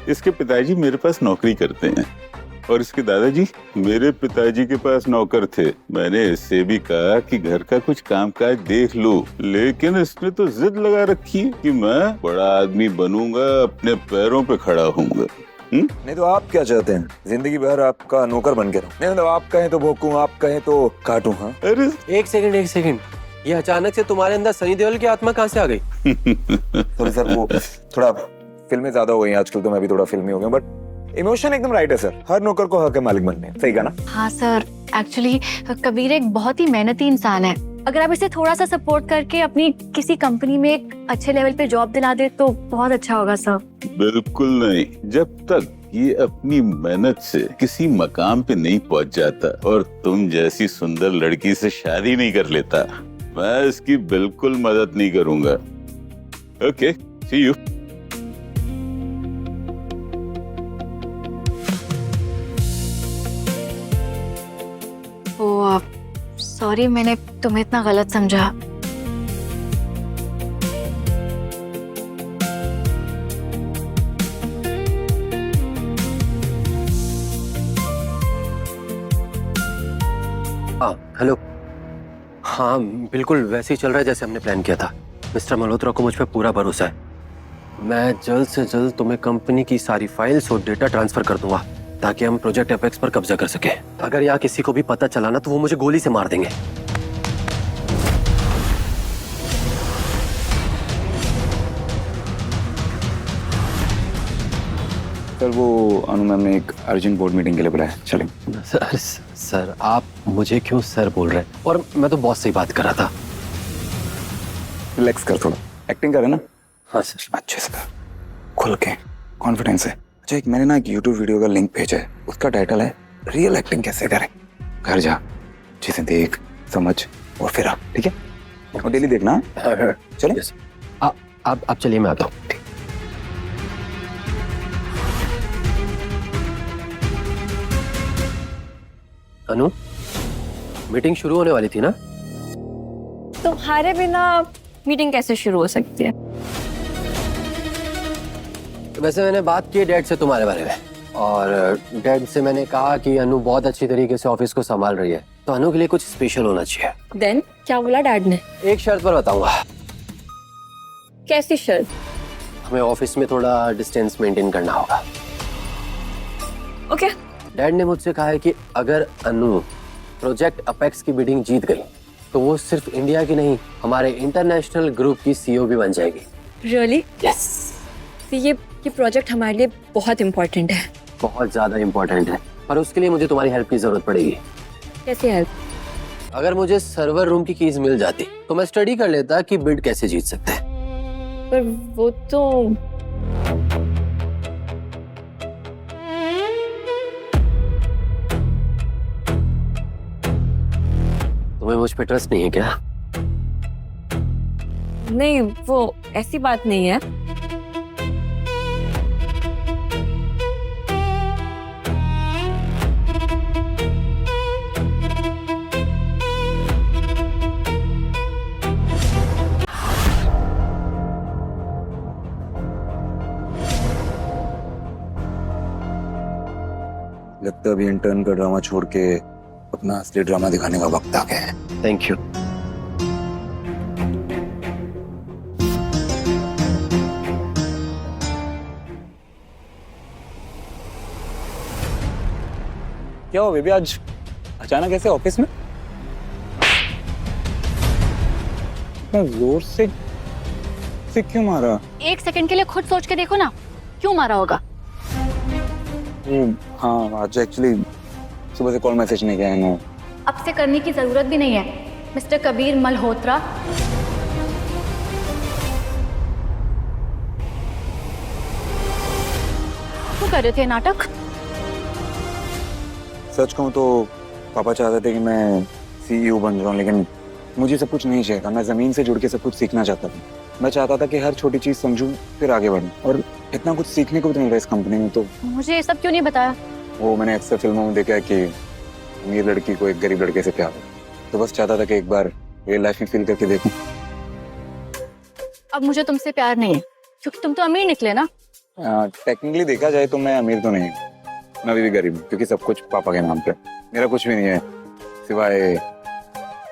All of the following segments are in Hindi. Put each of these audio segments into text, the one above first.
इसके पिताजी मेरे पास नौकरी करते हैं और इसके दादाजी मेरे पिताजी के पास नौकर थे। मैंने इससे भी कहा कि घर का कुछ कामकाज देख लो, लेकिन इसने तो जिद लगा रखी है कि मैं बड़ा आदमी बनूंगा, अपने पैरों पे खड़ा होऊंगा। नहीं तो आप क्या चाहते हैं? जिंदगी भर आपका नौकर बन के रहूं? नहीं मतलब आप कहें तो भोंकूं, आप कहें तो काटूं। हाँ अरे एक सेकंड, ये अचानक से तुम्हारे अंदर सनी देओल की आत्मा कहाँ से आ गई? सॉरी सर, वो थोड़ा फिल्में ज्यादा हो गई आजकल, तो मैं भी थोड़ा फिल्मी हो गया, बट इमोशन एकदम राइट है सर। हर नौकर को हक है मालिक बनने, सही कहा ना? हाँ सर, एक्चुअली कबीर एक बहुत ही मेहनती इंसान है। अगर आप इसे थोड़ा सा सपोर्ट करके अपनी किसी कंपनी में एक अच्छे लेवल पे जॉब दिला दे तो बहुत अच्छा होगा सर। बिल्कुल नहीं, जब तक ये अपनी मेहनत से किसी मकाम पे नहीं पहुंच जाता और तुम जैसी सुंदर लड़की से शादी नहीं कर लेता, मैं इसकी बिल्कुल मदद नहीं करूंगा। Okay, see you. Oh sorry, मैंने तुम्हें इतना गलत समझा। हाँ हेलो। हाँ बिल्कुल वैसे ही चल रहा है जैसे हमने प्लान किया था। मिस्टर मल्होत्रा को मुझ पर पूरा भरोसा है। मैं जल्द से जल्द तुम्हें कंपनी की सारी फाइल्स और डेटा ट्रांसफर कर दूंगा ताकि हम प्रोजेक्ट एपेक्स पर कब्जा कर सके। अगर यहाँ किसी को भी पता चला ना तो वो मुझे गोली से मार देंगे। सर वो अनु मैम ने एक अर्जेंट बोर्ड मीटिंग के लिए बुलाया, चलें? सर आप मुझे क्यों सर बोल रहे हैं? और मैं तो बॉस से ही बात कर रहा था। रिलैक्स कर, थोड़ा एक्टिंग करे ना। हाँ सर। अच्छे से कर, खुल के, कॉन्फिडेंस है। अच्छा, एक मैंने ना एक यूट्यूब वीडियो का लिंक भेजा है, उसका टाइटल है रियल एक्टिंग कैसे करें। घर जा, चीजें देख, समझ और फिर आ, ठीक है? और डेली देखना। चले? आप चलिए, मैं आता हूँ। अनु, मीटिंग शुरू होने वाली थी ना? तुम्हारे बिना मीटिंग कैसे शुरू हो सकती है? वैसे मैंने बात की डैड से तुम्हारे बारे में, और डैड से मैंने कहा कि अनु बहुत अच्छी तरीके से ऑफिस को संभाल रही है, तो अनु के लिए कुछ स्पेशल होना चाहिए। देन क्या बोला डैड ने? एक शर्त पर बताऊंगा। कैसी शर्त? हमें ऑफिस में थोड़ा डिस्टेंस मेंटेन करना होगा। ओके। डैड ने मुझसे कहा है कि अगर अनु प्रोजेक्ट अपेक्स की बिडिंग जीत गई तो वो सिर्फ इंडिया की नहीं, हमारे इंटरनेशनल ग्रुप की सीईओ भी बन जाएगी। रियली? यस। ये प्रोजेक्ट हमारे लिए बहुत इम्पोर्टेंट है। बहुत ज्यादा इम्पोर्टेंट है, पर उसके लिए मुझे तुम्हारी हेल्प की जरूरत पड़ेगी। कैसी हेल्प? अगर मुझे सर्वर रूम की कीज मिल जाती तो मैं स्टडी कर लेता कि बिड कैसे जीत सकते हैं। पर वो तो तुम्हें मुझ पे ट्रस्ट नहीं है क्या? नहीं, वो ऐसी बात नहीं है। लगता है अभी इंटर्न का ड्रामा छोड़ के अपना असली ड्रामा दिखाने का वक्त आ गया है। Thank you. क्या हो बेबी, आज अचानक ऐसे ऑफिस में? इतना जोर से क्यों मारा? एक सेकंड के लिए खुद सोच के देखो ना, क्यों मारा होगा? हाँ, आज एक्चुअली सुबह से कॉल मैसेज नहीं गया है ना। अब से करने की जरूरत भी नहीं है। मिस्टर कबीर मल्होत्रा, क्यों कर रहे थे नाटक? सच कहूँ तो पापा चाहते थे कि मैं सीईओ बन जाऊँ, लेकिन मुझे सब कुछ नहीं चाहिए था। मैं जमीन से जुड़ के सब कुछ सीखना चाहता था। मैं चाहता था कि हर छोटी चीज समझूं फिर आगे बढ़ूं, और इतना कुछ सीखने को भी मिल रहा है इस कंपनी में। तो मुझे ये सब क्यों नहीं बताया? वो मैंने अक्सर फिल्मों में देखा है कि अमीर लड़की को एक गरीब लड़के से प्यार हो, तो बस चाहता था कि एक बार रियल लाइफ में फील करके देखूं। अब मुझे तुमसे प्यार नहीं है, क्योंकि तुम तो अमीर निकले ना। टेक्निकली देखा जाए तो मैं अमीर तो नहीं हूँ, मैं अभी भी गरीब हूँ, क्योंकि सब कुछ पापा के नाम पे। मेरा कुछ भी नहीं है सिवाय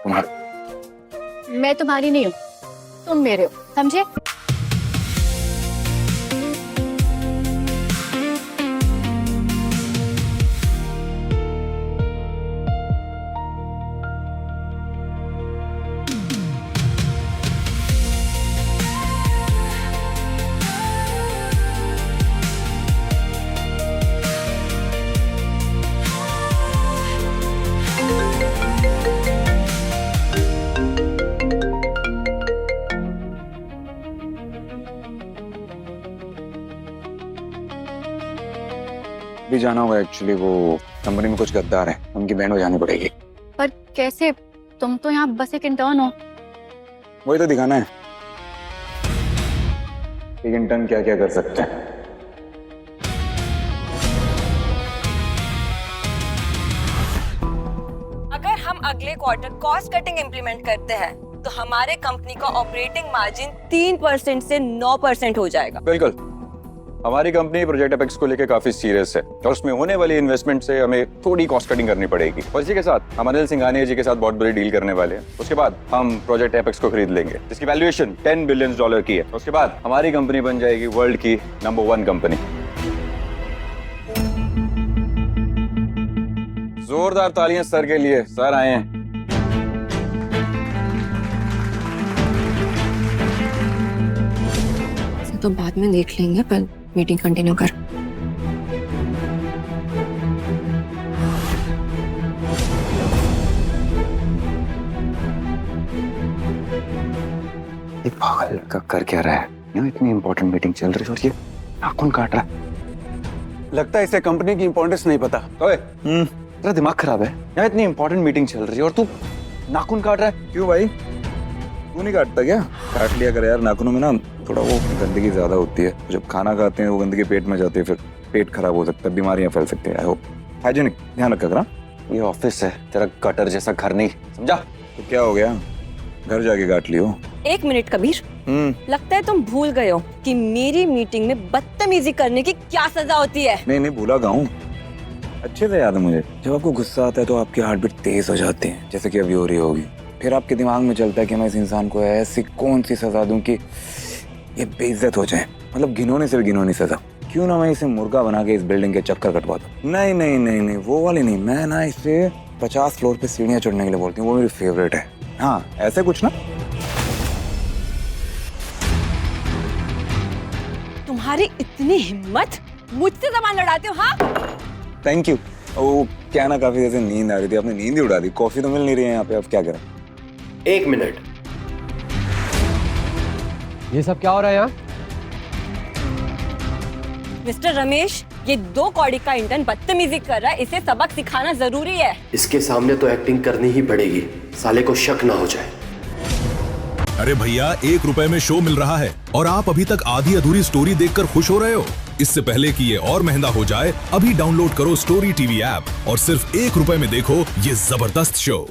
तुम्हारा। मैं तुम्हारी नहीं हूँ, तुम मेरे हो, समझे? भी जाना होगा एक्चुअली, वो कंपनी में कुछ गद्दार हैं, उनकी बैंड बजानी पड़ेगी। पर कैसे? तुम तो यहाँ बस एक इंटर्न हो। वही तो दिखाना है, एक इंटर्न क्या क्या कर सकते हैं। अगर हम अगले क्वार्टर कॉस्ट कटिंग इम्प्लीमेंट करते हैं तो हमारे कंपनी का ऑपरेटिंग मार्जिन 3% से 9% हो जाएगा। बिल्कुल, हमारी कंपनी प्रोजेक्ट एपेक्स को लेकर काफी सीरियस है और उसमें होने वाली इन्वेस्टमेंट से हमें थोड़ी कॉस्ट कटिंग करनी पड़ेगी। और इसी के साथ हम अनिल सिंघानिया जी के साथ बहुत बड़ी डील करने वाले हैं। उसके बाद हम प्रोजेक्ट एपेक्स को खरीद लेंगे, जिसकी वैल्यूएशन $10 बिलियन की है। उसके बाद हमारी कंपनी बन जाएगी वर्ल्ड की नंबर 1 कंपनी। जोरदार तालियां सर के लिए, सर आए हैं। तो बाद में देख लेंगे, पर मीटिंग कंटिन्यू कर। ये पागल का कर क्या रहा है? यहाँ इतनी इंपॉर्टेंट मीटिंग चल रही है और ये नाखून काट रहा है। लगता है इसे कंपनी की इंपॉर्टेंस नहीं पता। ओए, तेरा दिमाग खराब है? यहाँ इतनी इंपॉर्टेंट मीटिंग चल रही है और तू नाखून काट रहा है। क्यों भाई, तू नहीं काटता क्या? काट लिया कर यार, नाखूनों में ना थोड़ा वो गंदगी ज्यादा होती है, जब खाना खाते हैं वो गंदगी पेट में जाती है, फिर पेट खराब हो सकता है, बीमारियां फैल सकती है। आई होप हाइजीनिक ध्यान रखा करा। ये ऑफिस है, तेरा गटर जैसा घर नहीं, समझा? तो क्या हो गया, घर जाके काट लियो। 1 मिनट कबीर, लगता है तुम भूल गए हो कि मेरी मीटिंग में बदतमीजी करने की क्या सजा होती है। नहीं भूला गाऊं, अच्छे से याद है मुझे। जब आपको गुस्सा आता है तो आपकी हार्ट बीट तेज हो जाती है, जैसे कि अभी हो रही होगी। फिर आपके दिमाग में चलता है कि मैं इस इंसान को ऐसी कौन सी सजा दूं कि ये बेइज्जत हो जाए, मतलब घिनौनी से भी घिनौनी सजा। क्यों ना मैं इसे मुर्गा बना के इस बिल्डिंग के चक्कर कटवा दूं। नहीं, वो वाली नहीं, मैं ना इसे 50 फ्लोर पे सीढ़ियां चढ़ने के लिए बोलती हूँ, वो मेरी फेवरेट है। हाँ ऐसे कुछ ना। तुम्हारी इतनी हिम्मत, मुझसे जबान लड़ाते हो? हाँ, थैंक यू। वो क्या ना, काफी जैसे नींद आ रही थी, आपने नींद ही उड़ा दी। कॉफी तो मिल नहीं रही है यहाँ पे, अब क्या करें? 1 मिनट, ये सब क्या हो रहा है यहाँ? मिस्टर रमेश, ये 2 कौड़ी का इंटर्न बदतमीजी कर रहा है, इसे सबक सिखाना जरूरी है। इसके सामने तो एक्टिंग करनी ही पड़ेगी, साले को शक ना हो जाए। अरे भैया, ₹1 में शो मिल रहा है और आप अभी तक आधी अधूरी स्टोरी देखकर खुश हो रहे हो। इससे पहले कि ये और महंगा हो जाए, अभी डाउनलोड करो स्टोरी टीवी ऐप और सिर्फ ₹1 में देखो ये जबरदस्त शो।